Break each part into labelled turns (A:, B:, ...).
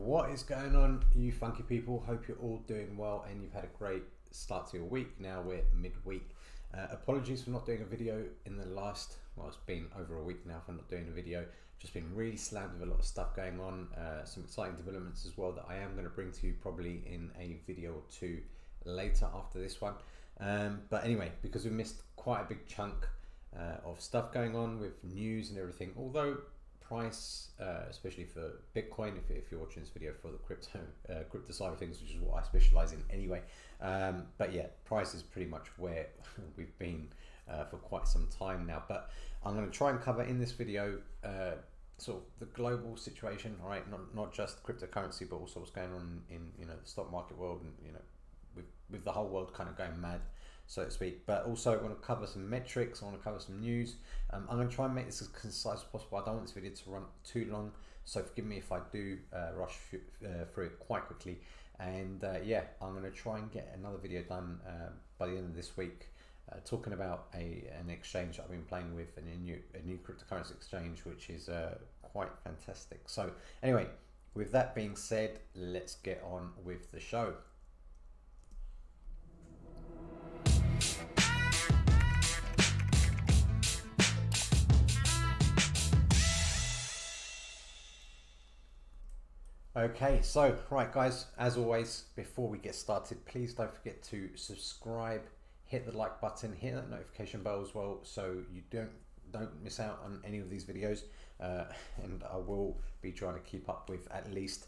A: What is going on, you funky people? Hope you're all doing well and you've had a great start to your week. Now we're midweek. Apologies for not doing a video in the last, well, it's been over a week now for not doing a video. Just been really slammed with a lot of stuff going on, some exciting developments as well that I am going to bring to you probably in a video or two later after this one. But anyway, because we missed quite a big chunk of stuff going on with news and everything, although price, especially for Bitcoin, if you're watching this video for the crypto side of things, which is what I specialize in anyway. But yeah, price is pretty much where we've been for quite some time now. But I'm going to try and cover in this video sort of the global situation, all right? Not just cryptocurrency, but also what's going on in the stock market world, and with the whole world kind of going mad, so to speak. But also I want to cover some metrics, I want to cover some news. I'm going to try and make this as concise as possible. I don't want this video to run too long, so forgive me if I do rush through it quite quickly. And yeah, I'm going to try and get another video done by the end of this week, talking about an exchange that I've been playing with, and a new cryptocurrency exchange, which is quite fantastic. So anyway, with that being said, let's get on with the show. Okay, so right guys, as always, before we get started, please don't forget to subscribe, hit the like button, hit that notification bell as well, so you don't miss out on any of these videos. And I will be trying to keep up with at least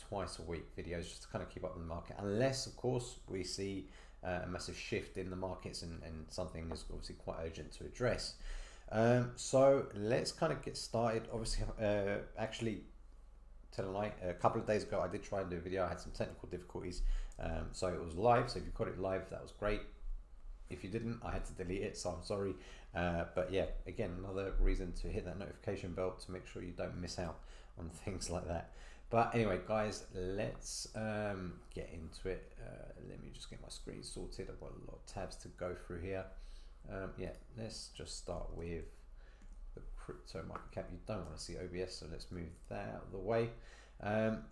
A: twice a week videos, just to kind of keep up with the market, unless of course we see a massive shift in the markets and something is obviously quite urgent to address. So let's kind of get started. Obviously, actually, a couple of days ago I did try and do a video. I had some technical difficulties, so it was live. So if you caught it live, that was great. If you didn't, I had to delete it, so I'm sorry. But yeah, again, another reason to hit that notification bell to make sure you don't miss out on things like that. But anyway guys, let's get into it. Let me just get my screen sorted. I've got a lot of tabs to go through here. Yeah, let's just start with the crypto market cap. You don't want to see OBS, so let's move that out of the way.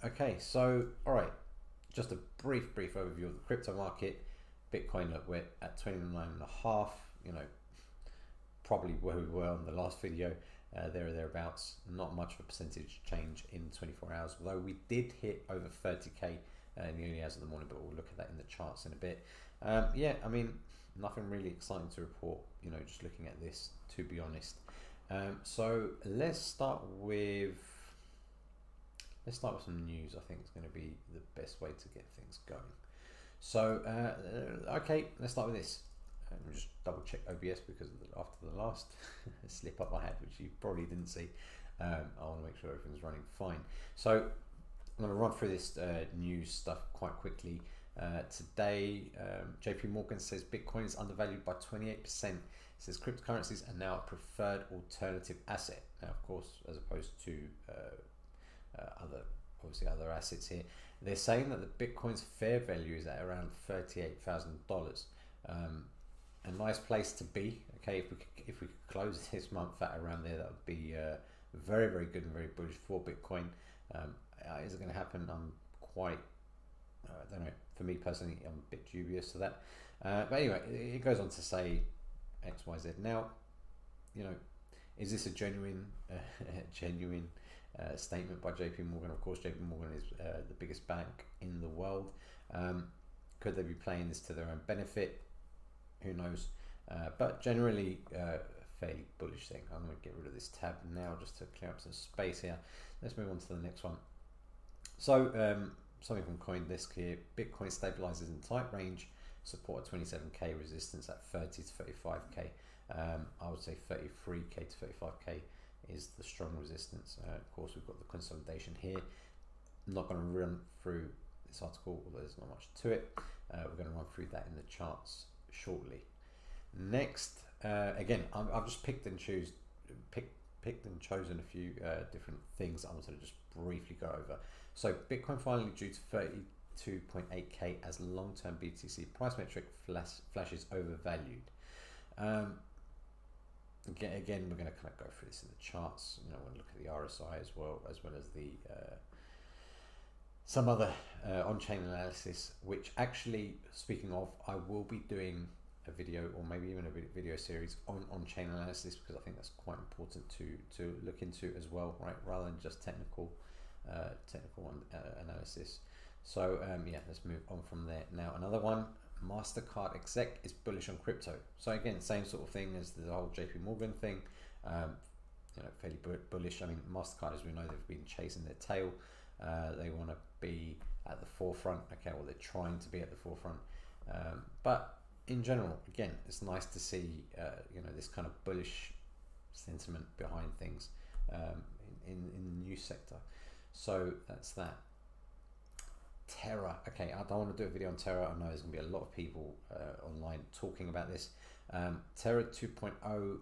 A: Okay, so all right, just a brief overview of the crypto market. Bitcoin, look, we're at 29.5, probably where we were on the last video, there or thereabouts. Not much of a percentage change in 24 hours, although we did hit over 30k in the early hours of the morning, but we'll look at that in the charts in a bit. Yeah, I mean, nothing really exciting to report, just looking at this, to be honest. So let's start with some news. I think it's going to be the best way to get things going. So okay, let's start with this. Let me just double check OBS, because after the last slip up I had, which you probably didn't see, I want to make sure everything's running fine. So I'm going to run through this news stuff quite quickly. Today, JP Morgan says Bitcoin is undervalued by 28%. It says cryptocurrencies are now a preferred alternative asset. Now, of course, as opposed to other assets here. They're saying that the Bitcoin's fair value is at around $38,000. A nice place to be. Okay, if we could close this month at around there, that would be very, very good and very bullish for Bitcoin. Is it going to happen? I'm quite, I don't know. For me personally, I'm a bit dubious to that. But anyway, it goes on to say X, Y, Z. Now, is this a genuine statement by JP Morgan? Of course, JP Morgan is the biggest bank in the world. Could they be playing this to their own benefit? Who knows? But generally, a fairly bullish thing. I'm going to get rid of this tab now just to clear up some space here. Let's move on to the next one. So something from Coindesk here. Bitcoin stabilizes in tight range, support at 27k, resistance at 30 to 35k. I would say 33k to 35k is the strong resistance. Of course, we've got the consolidation here. I'm not going to run through this article, although there's not much to it. We're going to run through that in the charts shortly. Next, again, I've just picked and chosen a few different things I wanted to just briefly go over. So Bitcoin finally due to 32.8k as long-term BTC price metric flashes overvalued. Again, we're going to kind of go through this in the charts. We'll look at the RSI as well as the some other on-chain analysis, which actually, speaking of, I will be doing a video or maybe even a video series on-chain analysis, because I think that's quite important to look into as well, right? Rather than just technical analysis. So yeah, let's move on from there. Now another one, MasterCard exec is bullish on crypto. So again, same sort of thing as the whole JP Morgan thing. You know, fairly bullish. I mean, MasterCard, as we know, they've been chasing their tail. They want to be at the forefront. Okay, well, they're trying to be at the forefront. But in general, again, it's nice to see you know, this kind of bullish sentiment behind things in the news sector. So that's that. Terra. Okay, I don't want to do a video on Terra. I know there's going to be a lot of people online talking about this. Terra 2.0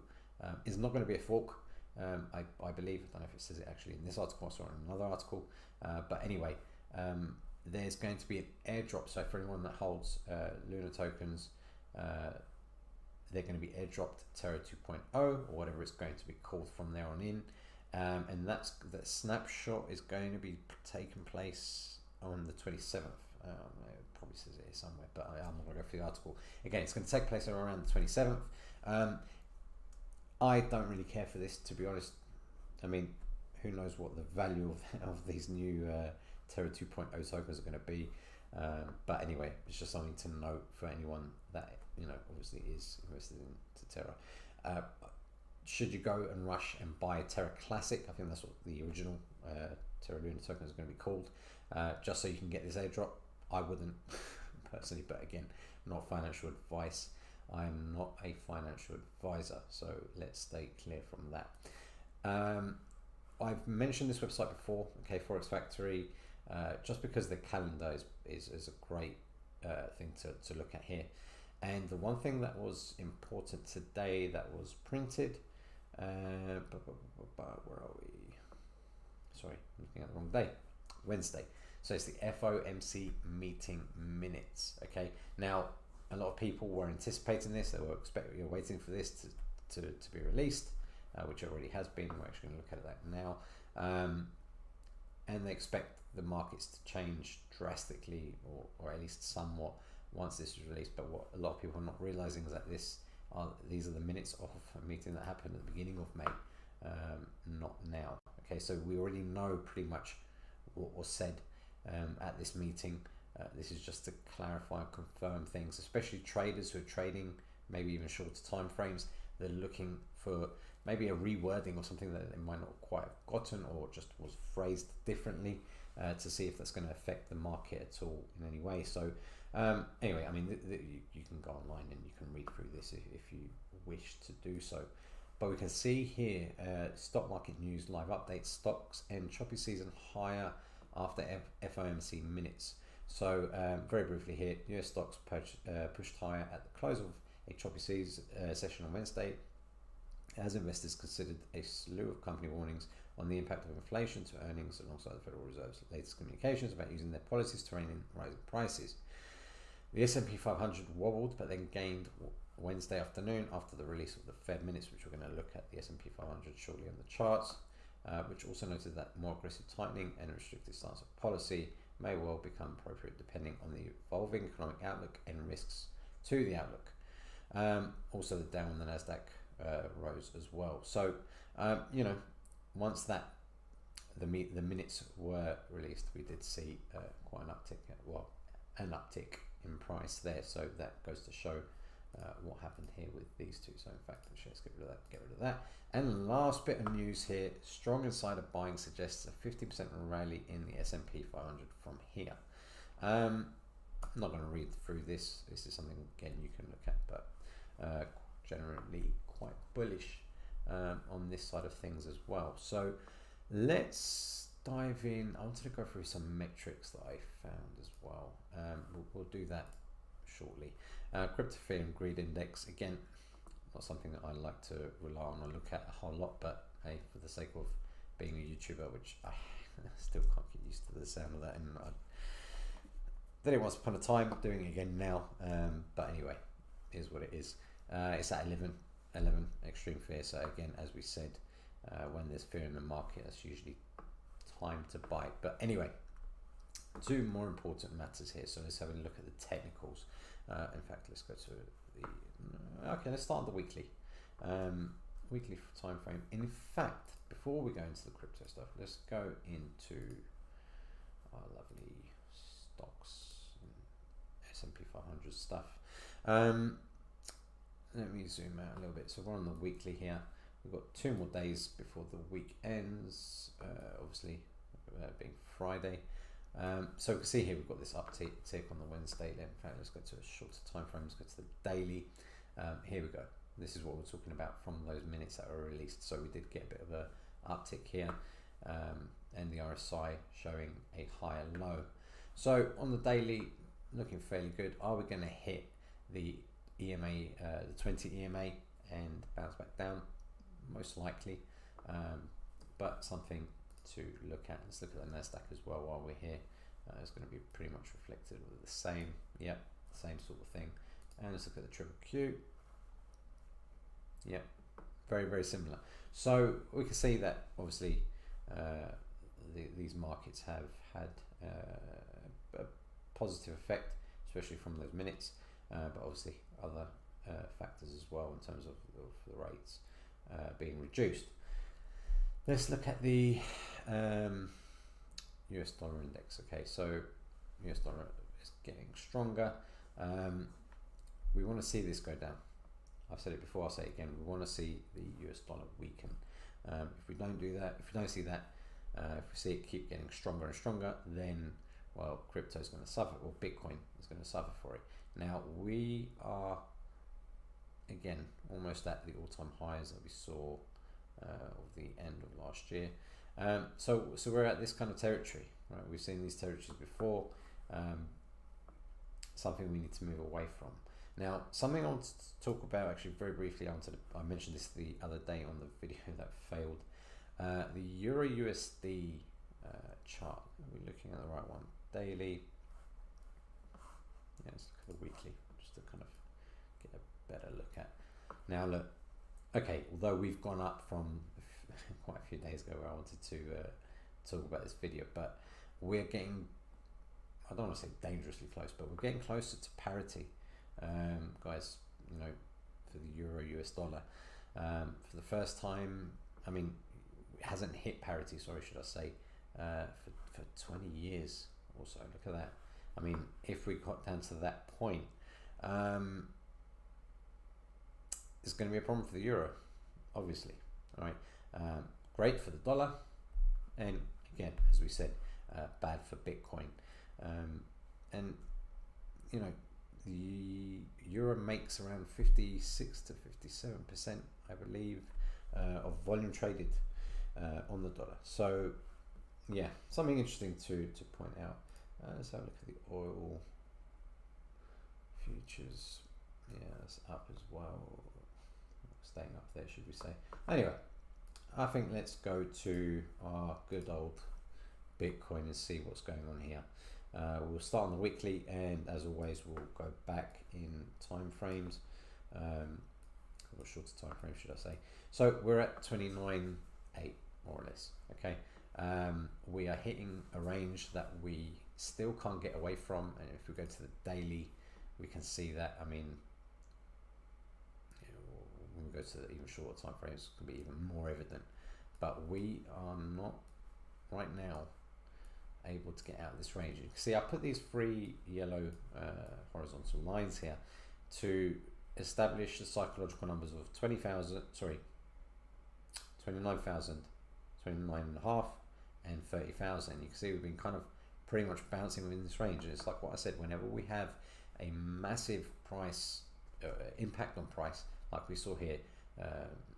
A: is not going to be a fork. I believe. I don't know if it says it actually in this article. I saw it in another article. But anyway, there's going to be an airdrop. So for anyone that holds Luna tokens, they're going to be airdropped Terra 2.0 or whatever it's going to be called from there on in. And that snapshot is going to be taking place on the 27th. It probably says it here somewhere, but I'm not going to go through the article. Again, it's going to take place around the 27th. I don't really care for this, to be honest. I mean, who knows what the value of these new Terra 2.0 tokens are going to be. But anyway, it's just something to note for anyone that, you know, obviously is invested into Terra. Should you go and rush and buy Terra Classic? I think that's what the original Terra Luna token is going to be called. Just so you can get this airdrop. I wouldn't personally, but again, not financial advice. I'm not a financial advisor, so let's stay clear from that. I've mentioned this website before, okay, Forex Factory, just because the calendar is a great thing to look at here. And the one thing that was important today that was printed, where are we? Sorry, I'm looking at the wrong day. Wednesday. So it's the FOMC meeting minutes. Okay. Now, a lot of people were anticipating this. They were waiting for this to be released, which it already has been. We're actually going to look at that now. And they expect the markets to change drastically, or at least somewhat, once this is released. But what a lot of people are not realizing is that these are the minutes of a meeting that happened at the beginning of May, not now. Okay, so we already know pretty much what was said at this meeting. This is just to clarify and confirm things, especially traders who are trading maybe even shorter time frames. They're looking for maybe a rewording or something that they might not quite have gotten, or just was phrased differently, to see if that's going to affect the market at all in any way. So anyway, I mean, you can go online and you can read through this if you wish to do so. But we can see here, stock market news, live updates, stocks end choppy season higher after FOMC minutes. So very briefly here, US stocks pushed higher at the close of a choppy session on Wednesday, as investors considered a slew of company warnings on the impact of inflation to earnings, alongside the Federal Reserve's latest communications about using their policies to rein in rising prices. The S&P 500 wobbled, but then gained Wednesday afternoon after the release of the Fed minutes, which we're going to look at the S&P 500 shortly on the charts, which also noted that more aggressive tightening and restrictive stance of policy may well become appropriate depending on the evolving economic outlook and risks to the outlook. Also, the Dow and the Nasdaq rose as well. So, you know, once that the minutes were released, we did see quite an uptick in price there. So that goes to show what happened here with these two. So in fact, let's get rid of that. And last bit of news here: strong insider buying suggests a 50% rally in the S&P 500 from here. I'm not going to read through this. This is something again you can look at, but generally quite bullish on this side of things as well. So let's dive in. I wanted to go through some metrics that I found as well. We'll do that shortly. Crypto fear and greed index, again, not something that I like to rely on or look at a whole lot, but hey, for the sake of being a YouTuber, which I still can't get used to the sound of that, and I did it once upon a time, doing it again now, but anyway, it is what it is. It's at 11 extreme fear. So again, as we said, when there's fear in the market, that's usually time to buy. But anyway, two more important matters here. So let's have a look at the technicals. In fact, let's go to the, okay, let's start the weekly. Weekly time frame. In fact, before we go into the crypto stuff, let's go into our lovely stocks and S&P 500 stuff. Let me zoom out a little bit. So we're on the weekly here. We've got 2 more days before the week ends, obviously being Friday. So we can see here we've got this uptick on the Wednesday. In fact, let's go to a shorter time frame. Let's go to the daily. Here we go. This is what we're talking about from those minutes that were released. So we did get a bit of a uptick here, and the RSI showing a higher low. So on the daily, looking fairly good. Are we going to hit the EMA, the 20 EMA, and bounce back down? Most likely, but something to look at. Let's look at the Nasdaq as well while we're here. It's going to be pretty much reflected with the same, yep, same sort of thing. And let's look at the triple Q. Yep, very, very similar. So we can see that obviously these markets have had a positive effect, especially from those minutes, but obviously other factors as well in terms of the rates being reduced. Let's look at the US dollar index. Okay, so US dollar is getting stronger. We want to see this go down. I've said it before, I'll say it again. We want to see the US dollar weaken. If we don't do that, if we don't see that, if we see it keep getting stronger and stronger, then, well, crypto is going to suffer, or Bitcoin is going to suffer for it. Now, we are, again, almost at the all-time highs that we saw of the end of last year. So we're at this kind of territory, right? We've seen these territories before. Something we need to move away from. Now, something I want to talk about actually very briefly. I mentioned this the other day on the video that failed. The Euro USD chart. Are we looking at the right one? Daily. Yeah, let's look at the weekly just to kind of get a better look at. Now look, okay, although we've gone up from quite a few days ago where I wanted to talk about this video, but we're getting, I don't want to say dangerously close, but we're getting closer to parity. Guys, you know, for the Euro US dollar, for the first time, I mean, it hasn't hit parity, sorry, should I say, for 20 years or so. Look at that. I mean, if we got down to that point, it's going to be a problem for the euro, obviously. All right, great for the dollar, and again, as we said, bad for Bitcoin. And you know, the euro makes around 56 to 57%, I believe, of volume traded on the dollar. So yeah, something interesting to point out. Let's have a look at the oil futures. Yeah, it's up as well, staying up there, should we say. Anyway, I think let's go to our good old Bitcoin and see what's going on here. We'll start on the weekly, and as always, we'll go back in time frames, or shorter time frame, should I say. So we're at 29.8 more or less. Okay, we are hitting a range that we still can't get away from, and if we go to the daily, we can see that. I mean, when we go to the even shorter time frames, it can be even more evident. But we are not right now able to get out of this range. You can see I put these 3 yellow horizontal lines here to establish the psychological numbers of 20,000, sorry, 29,000, 29.5, and 30,000. You can see we've been kind of pretty much bouncing within this range. And it's like what I said, whenever we have a massive price impact on price, like we saw here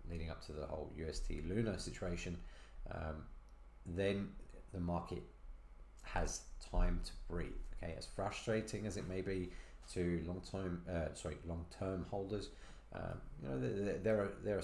A: leading up to the whole UST Luna situation, then the market has time to breathe. Okay, as frustrating as it may be to long-term holders, you know, there are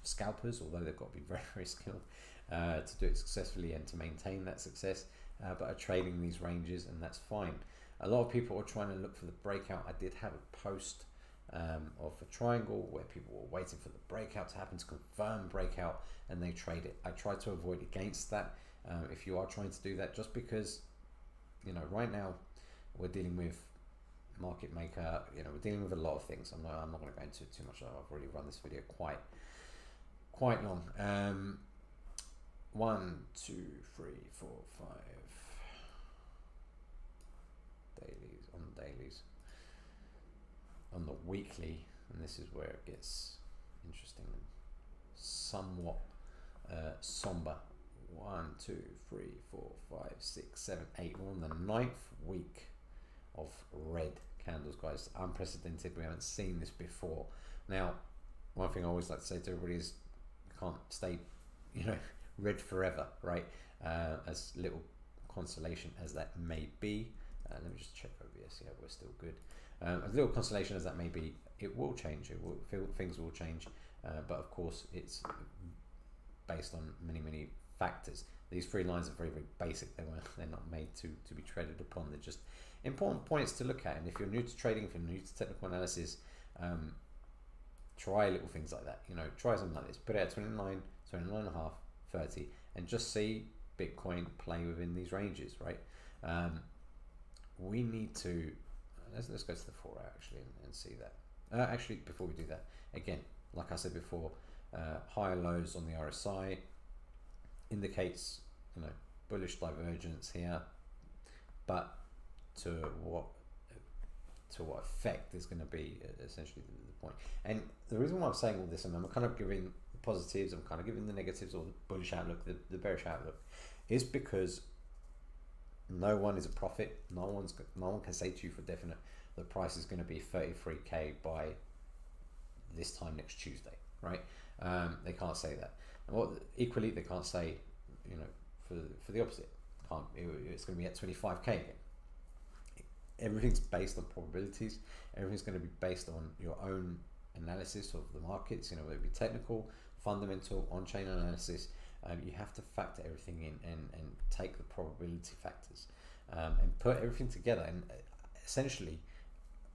A: scalpers, although they've got to be very, very skilled to do it successfully and to maintain that success, but are trading these ranges, and that's fine. A lot of people are trying to look for the breakout. I did have a post of a triangle where people were waiting for the breakout to happen, to confirm breakout, and they trade it. I try to avoid against that. If you are trying to do that, just because you know, right now we're dealing with market maker, you know, we're dealing with a lot of things. I'm not going to go into too much. I've already run this video quite long. 1, 2, 3, 4, 5 dailies, on the weekly, and this is where it gets interesting and somewhat somber. 1, 2, 3, 4, 5, 6, 7, 8. We're on the 9th week of red candles, guys. Unprecedented. We haven't seen this before. Now, one thing I always like to say to everybody is you can't stay, you know, red forever, right? As little consolation as that may be. Let me just check over here, see how we're still good. As little consolation as that may be, it will change. Things will change, but of course it's based on many factors. These 3 lines are very basic. They're not made to be traded upon. They're just important points to look at. And if you're new to trading, if you're new to technical analysis, try little things like that. You know, try something like this. Put it at 29, 29.5, 30, and just see Bitcoin play within these ranges, right? We need to let's go to the 4 hour actually and see that. Actually, before we do that, again, like I said before, higher lows on the RSI indicates, you know, bullish divergence here, but to what effect is going to be essentially the point. And the reason why I'm saying all this, and I'm kind of giving the positives, I'm kind of giving the negatives, or the bullish outlook, the bearish outlook, is because no one is a prophet. No one can say to you for definite the price is going to be 33k by this time next Tuesday, right? They can't say that. And equally, they can't say, you know, for the opposite. It's going to be at 25k again. Everything's based on probabilities. Everything's going to be based on your own analysis of the markets. You know, whether it be technical, fundamental, on-chain analysis. You have to factor everything in and take the probability factors and put everything together, and essentially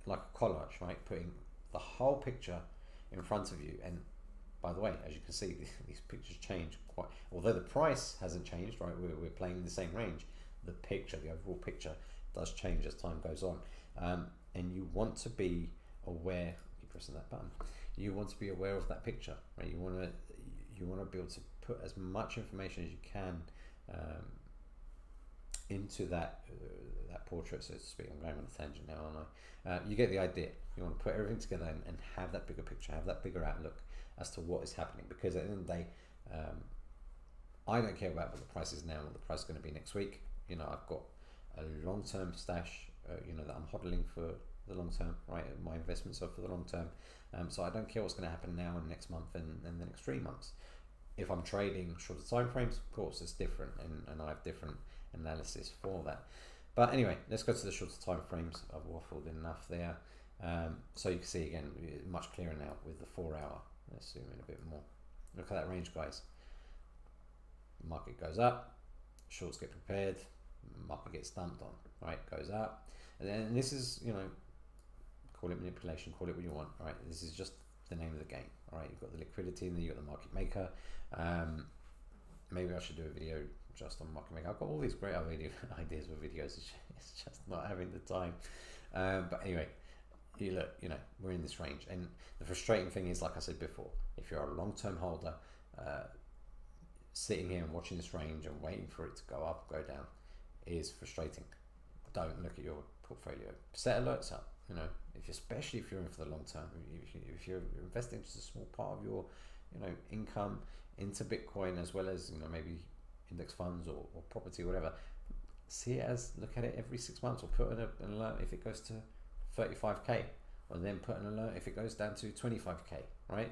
A: like a collage, right? Putting the whole picture in front of you. And by the way, as you can see, these pictures change quite, although the price hasn't changed, right? We're playing in the same range. The picture, the overall picture, does change as time goes on. And you want to be aware, keep pressing that button, you want to be aware of that picture, right? You want to be able to put as much information as you can into that portrait, so to speak. I'm going on a tangent now, aren't I? You get the idea. You want to put everything together and have that bigger picture, have that bigger outlook as to what is happening. Because at the end of the day, I don't care about what the price is now, what the price is going to be next week. You know, I've got a long-term stash, you know, that I'm hodling for the long term, right? My investments are for the long term. So I don't care what's going to happen now and next month and the next 3 months. If I'm trading shorter time frames, of course, it's different, and I have different analysis for that. But anyway, let's go to the shorter time frames. I've waffled enough there. So you can see again, much clearer now with the 4 hour. Let's zoom in a bit more. Look at that range, guys. Market goes up, shorts get prepared, market gets dumped on, right? Goes up, and then this is, you know, call it manipulation, call it what you want, right? This is just the name of the game, all right? You've got the liquidity, and then you've got the market maker. Maybe I should do a video just on market maker. I've got all these great ideas for videos. It's just not having the time. But anyway, you know, we're in this range, and the frustrating thing is, like I said before, if you're a long-term holder, sitting here and watching this range and waiting for it to go up, go down, is frustrating. Don't look at your portfolio. Set alerts up. You know, especially if you're in for the long term, if you're investing just a small part of your, you know, income into Bitcoin, as well as, you know, maybe index funds or property or whatever, see it as, look at it every 6 months, or put an alert if it goes to 35k, or then put an alert if it goes down to 25k, right?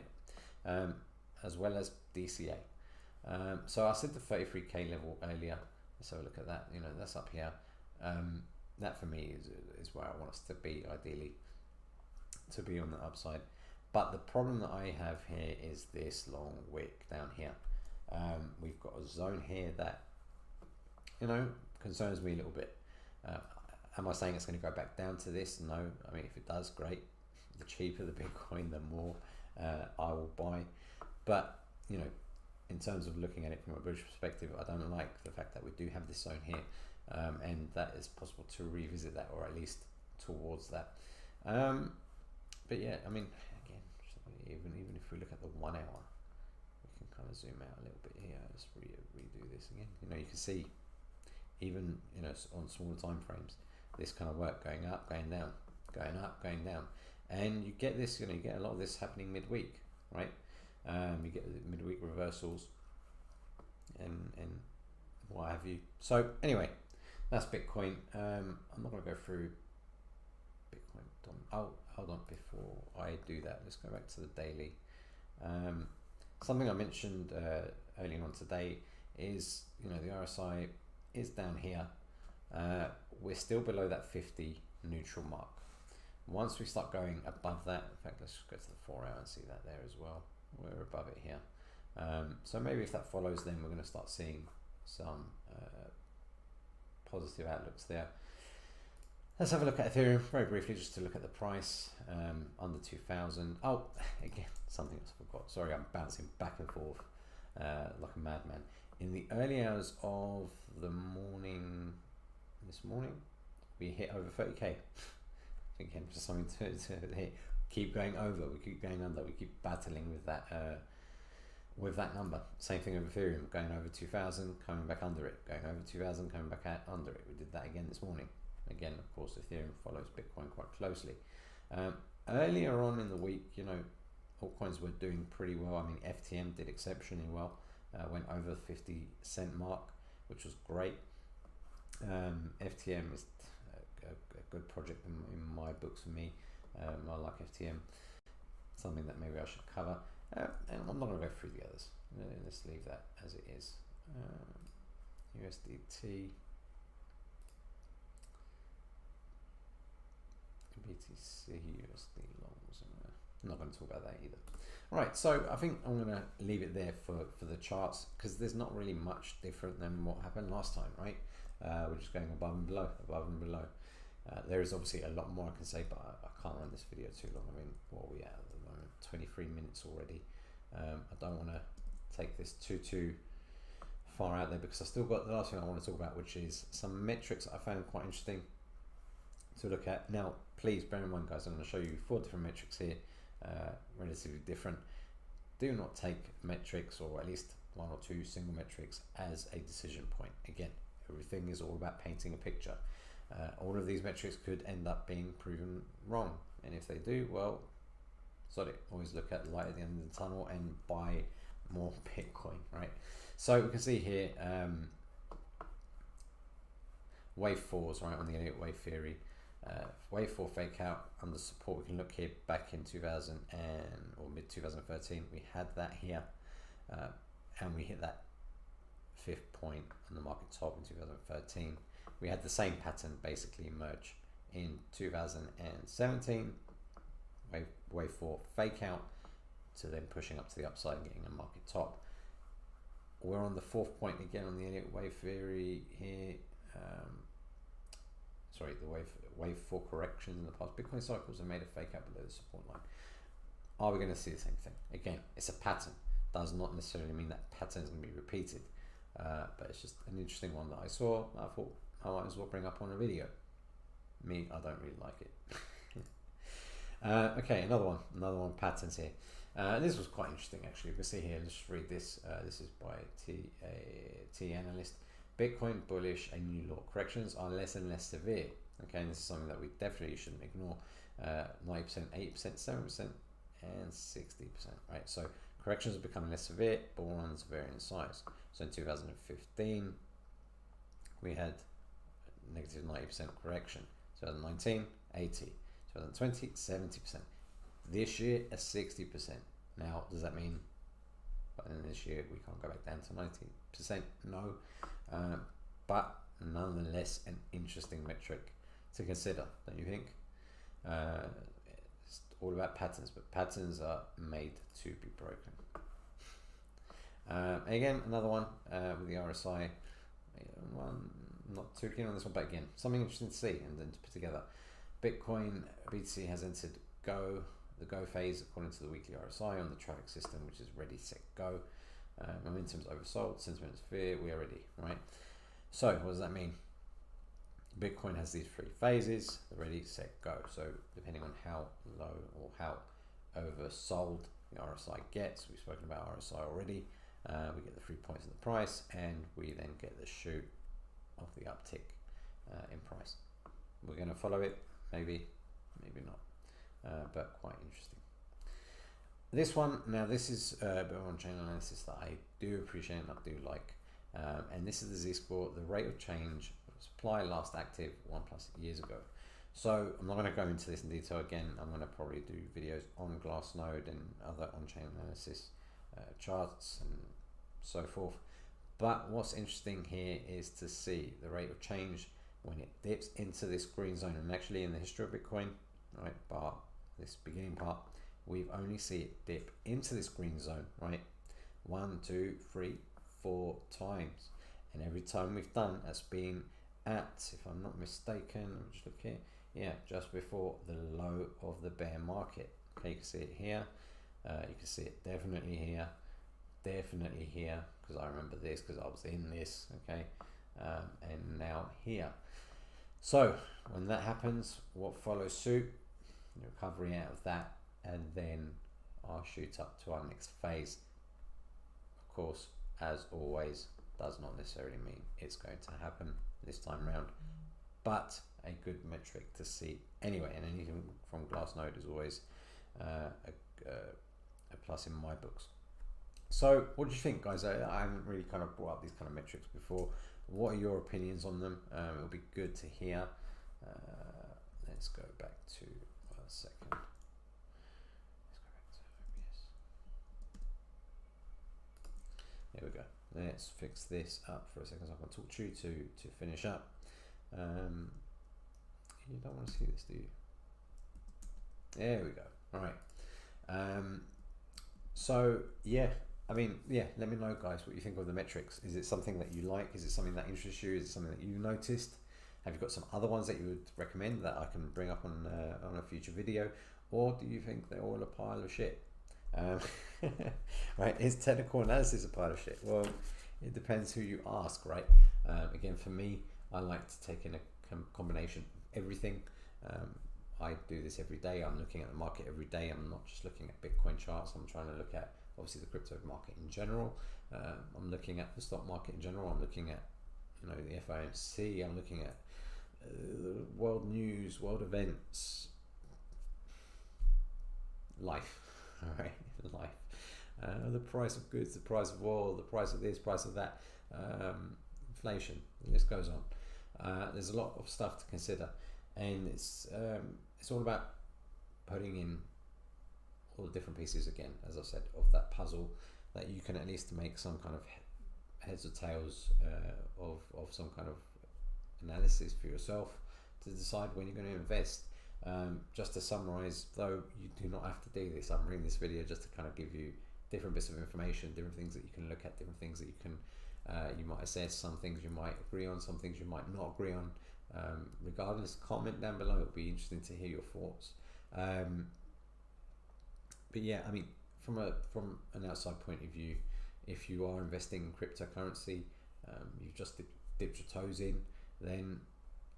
A: As well as DCA. So I said the 33k level earlier. Let's have a look at that. You know, that's up here. That for me is where I want us to be, ideally, to be on the upside. But the problem that I have here is this long wick down here. We've got a zone here that, you know, concerns me a little bit. Am I saying it's going to go back down to this? No. I mean, if it does, great. The cheaper the Bitcoin, the more I will buy. But, you know, in terms of looking at it from a bullish perspective, I don't like the fact that we do have this zone here. and that is possible to revisit that, or at least towards that. But yeah, I mean, again, even if we look at the 1 hour, we can kind of zoom out a little bit here. Let's redo this again. You know, you can see even, you know, on smaller time frames, this kind of work, going up, going down, going up, going down, and you get this. You know, you get a lot of this happening midweek, right? You get midweek reversals and what have you. So anyway, that's Bitcoin. I'm not going to go through Bitcoin. Oh, hold on, before I do that, let's go back to the daily. Something I mentioned earlier on today is, you know, the RSI is down here. We're still below that 50 neutral mark. Once we start going above that, in fact, let's go to the 4 hour and see that there as well. We're above it here. So maybe if that follows, then we're going to start seeing some positive outlooks there. Let's have a look at Ethereum very briefly, just to look at the price under 2,000. Oh, again, something else I forgot. Sorry, I'm bouncing back and forth like a madman. In the early hours of the morning, this morning, we hit over 30k. Again, just something to hit. Keep going over. We keep going under. We keep battling with that number. Same thing with Ethereum, going over 2,000, coming back under it, going over 2,000, coming back out under it. We did that again this morning. Again, of course, Ethereum follows Bitcoin quite closely. Earlier on in the week, you know, altcoins were doing pretty well. I mean, FTM did exceptionally well. Went over the 50-cent mark, which was great. FTM is a good project in my books for me. I like FTM. Something that maybe I should cover. And I'm not going to go through the others. Let's leave that as it is. USDT. BTC, USD longs. I'm not going to talk about that either. Right, so I think I'm going to leave it there for the charts, because there's not really much different than what happened last time, right? We're just going above and below, above and below. There is obviously a lot more I can say, but I can't run this video too long. I mean, what are we at the moment? 23 minutes already. I don't want to take this too far out there, because I still got the last thing I want to talk about, which is some metrics I found quite interesting to look at. Now, please bear in mind, guys, I'm going to show you 4 different metrics here, relatively different. Do not take metrics, or at least 1 or 2 single metrics, as a decision point. Again, everything is all about painting a picture. All of these metrics could end up being proven wrong, and if they do, well, sorry, always look at the light at the end of the tunnel and buy more Bitcoin, right? So we can see here wave 4s, right, on the Elliott wave theory. Wave 4 fake out under support. We can look here back in 2000 or mid 2013. We had that here, and we hit that 5th point on the market top in 2013. We had the same pattern basically emerge in 2017. Wave 4 fake out to then pushing up to the upside and getting a market top. We're on the 4th point again on the Elliott wave theory here. Sorry, the wave 4 corrections in the past Bitcoin cycles have made a fake out below the support line. Are we going to see the same thing? Again, it's a pattern. Does not necessarily mean that pattern is going to be repeated, but it's just an interesting one that I saw. I thought I might as well bring up on a video. Me, I don't really like it. Okay, another one, patterns here. This was quite interesting actually. You can see here, let's read this. This is by T Analyst. Bitcoin bullish and new law. Corrections are less and less severe. Okay, and this is something that we definitely shouldn't ignore. 90%, 8%, 7%, and 60%. Right, so corrections are becoming less severe, bull runs vary in size. So in 2015, we had negative 90% correction. 2019, 80. 2020, 70%. This year, a 60%. Now, does that mean in this year we can't go back down to 90%? No. But nonetheless, an interesting metric to consider, don't you think? It's all about patterns, but patterns are made to be broken. Again, another one with the RSI. I'm not too keen on this one, but again, something interesting to see and then to put together. Bitcoin BTC has entered the go phase according to the weekly RSI on the traffic system, which is ready, set, go. Momentum's oversold, sentiment's fear, we are ready, right? So what does that mean? Bitcoin has these 3 phases: ready, set, go. So depending on how low or how oversold the RSI gets, we've spoken about RSI already, we get the 3 points in the price, and we then get the shoot of the uptick in price. We're going to follow it, maybe not, but quite interesting. This one, now this is a bit of on-chain analysis that I do appreciate and I do like, and this is the Z-score, the rate of change, supply last active 1+ years ago. So I'm not going to go into this in detail again. I'm going to probably do videos on Glassnode and other on-chain analysis charts and so forth. But what's interesting here is to see the rate of change when it dips into this green zone. And actually in the history of Bitcoin, right, bar this beginning part, we've only seen it dip into this green zone, right? 1, 2, 3, 4 times. And every time we've done, that's been at, if I'm not mistaken, let me just look here, yeah, just before the low of the bear market. Okay, you can see it here, you can see it definitely here, because I remember this because I was in this, okay, and now here. So when that happens, what follows suit? Recovery out of that, and then I'll shoot up to our next phase. Of course, as always, does not necessarily mean it's going to happen this time around, but a good metric to see anyway, and anything from Glassnode is always a plus in my books. So what do you think, guys? I haven't really kind of brought up these kind of metrics before. What are your opinions on them? It'll be good to hear. Let's go back to a second. There we go. Let's fix this up for a second so I can talk to you to finish up. You don't want to see this, do you? There we go. All right. So yeah, I mean, yeah, let me know, guys, what you think of the metrics. Is it something that you like? Is it something that interests you? Is it something that you noticed? Have you got some other ones that you would recommend that I can bring up on a future video? Or do you think they're all a pile of shit? Right, is technical analysis a pile of shit? Well, it depends who you ask, right? Again, for me, I like to take in a combination of everything. I do this every day. I'm looking at the market every day. I'm not just looking at Bitcoin charts. I'm trying to look at obviously the crypto market in general. I'm looking at the stock market in general. I'm looking at, you know, the FOMC. I'm looking at world news, world events, life. All right, life. The price of goods, the price of oil, the price of this, price of that, inflation. The list goes on. There's a lot of stuff to consider, and it's all about putting in all the different pieces again, as I said, of that puzzle that you can at least make some kind of heads or tails of some kind of analysis for yourself to decide when you're going to invest. Just to summarize, though, you do not have to do this. I'm reading this video just to kind of give you different bits of information, different things that you can look at, different things that you can you might assess, some things you might agree on, some things you might not agree on. Regardless, comment down below. It'll be interesting to hear your thoughts. But yeah, I mean, from an outside point of view, if you are investing in cryptocurrency, you've just dipped your toes in, then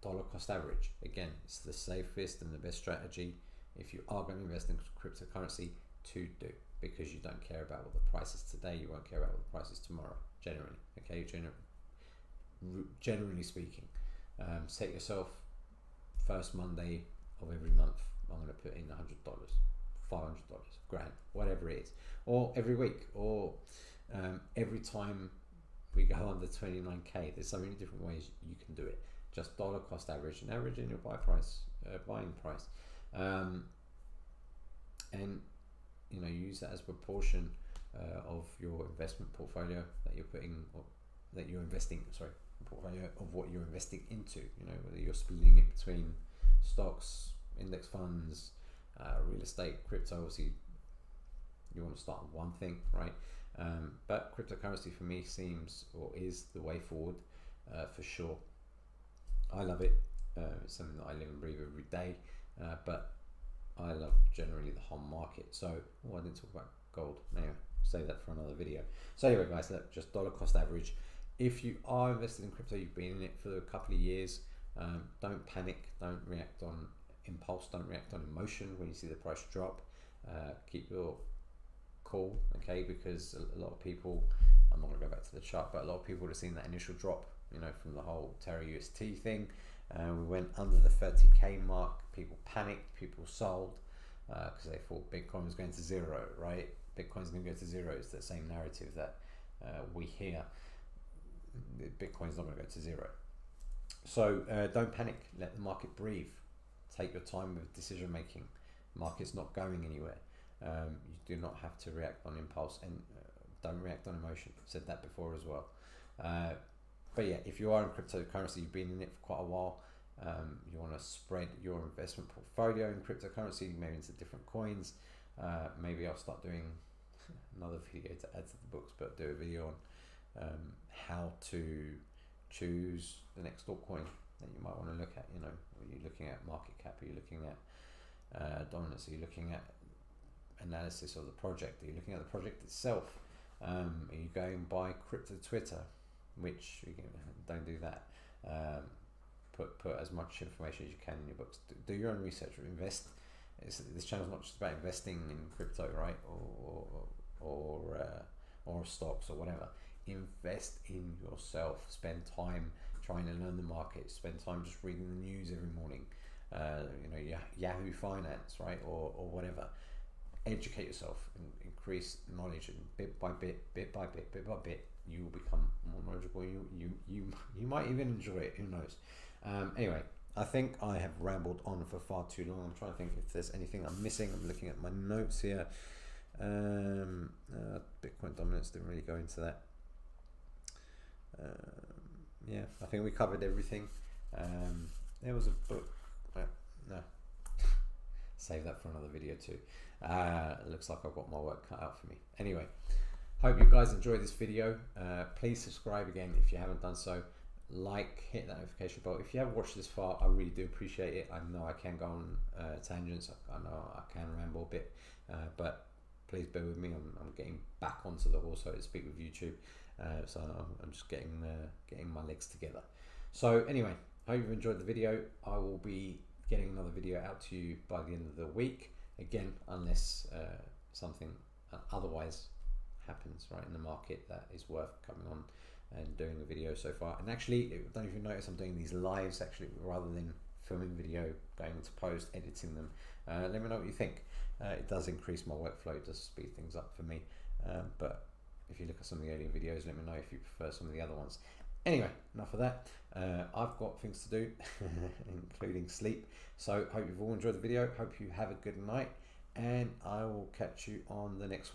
A: dollar cost average. Again, it's the safest and the best strategy if you are going to invest in cryptocurrency to do, because you don't care about what the price is today, you won't care about what the price is tomorrow, generally. Okay, generally speaking. Set yourself first Monday of every month, I'm going to put in $100, $500, grand, whatever it is, or every week, or every time we go under 29k. There's so many different ways you can do it. Just dollar cost average and average in your buying price, and you know, use that as a proportion of your investment portfolio that you're putting, or that you're investing. Sorry, portfolio of what you're investing into. You know, whether you're splitting it between stocks, index funds, real estate, crypto. Obviously, you want to start with one thing, right? But cryptocurrency for me seems, or is, the way forward for sure. I love it. It's something that I live and breathe every day. But I love generally the whole market. So, I didn't talk about gold. Anyway, save that for another video. So anyway, guys, look, just dollar cost average. If you are invested in crypto, you've been in it for a couple of years, Don't panic, don't react on impulse, don't react on emotion when you see the price drop. Keep your cool, okay, because a lot of people, I'm not going to go back to the chart, but a lot of people would have seen that initial drop, you know, from the whole Terra UST thing. We went under the 30k mark, people panicked, people sold because they thought Bitcoin was going to zero, right? Bitcoin's going to go to zero. It's the same narrative that we hear. Bitcoin's not going to go to zero. So don't panic, let the market breathe. Take your time with decision making. Market's not going anywhere. You do not have to react on impulse, and don't react on emotion. I've said that before as well. But yeah, if you are in cryptocurrency, you've been in it for quite a while, you want to spread your investment portfolio in cryptocurrency, maybe into different coins. Maybe I'll start doing another video to add to the books, but do a video on how to choose the next altcoin that you might want to look at. You know, are you looking at market cap? Are you looking at dominance? Are you looking at analysis of the project? Are you looking at the project itself? Are you going by crypto Twitter? Which don't do that. Put as much information as you can in your books. Do your own research. Invest. This channel is not just about investing in crypto, right? Or stocks or whatever. Invest in yourself. Spend time trying to learn the market. Spend time just reading the news every morning. You know, Yahoo Finance, right? Or whatever. Educate yourself and increase knowledge, and bit by bit, you will become more knowledgeable. You might even enjoy it. Who knows? Anyway, I think I have rambled on for far too long. I'm trying to think if there's anything I'm missing. I'm looking at my notes here. Bitcoin dominance, didn't really go into that. Yeah, I think we covered everything. There was a book. No. Save that for another video too. It looks like I've got my work cut out for me. Anyway, hope you guys enjoyed this video. Please subscribe again if you haven't done so. Like, hit that notification bell. If you have watched this far, I really do appreciate it. I know I can go on tangents. I know I can ramble a bit, but please bear with me. I'm getting back onto the horse, so to speak, with YouTube. So I'm just getting my legs together. So anyway, hope you've enjoyed the video. I will be getting another video out to you by the end of the week. Again, unless something otherwise happens right in the market that is worth coming on and doing a video so far. And actually, don't even notice I'm doing these lives actually rather than filming video, going to post, editing them. Let me know what you think. It does increase my workflow, it does speed things up for me. But if you look at some of the earlier videos, let me know if you prefer some of the other ones. Anyway, enough of that. I've got things to do, including sleep. So hope you've all enjoyed the video. Hope you have a good night, and I will catch you on the next one.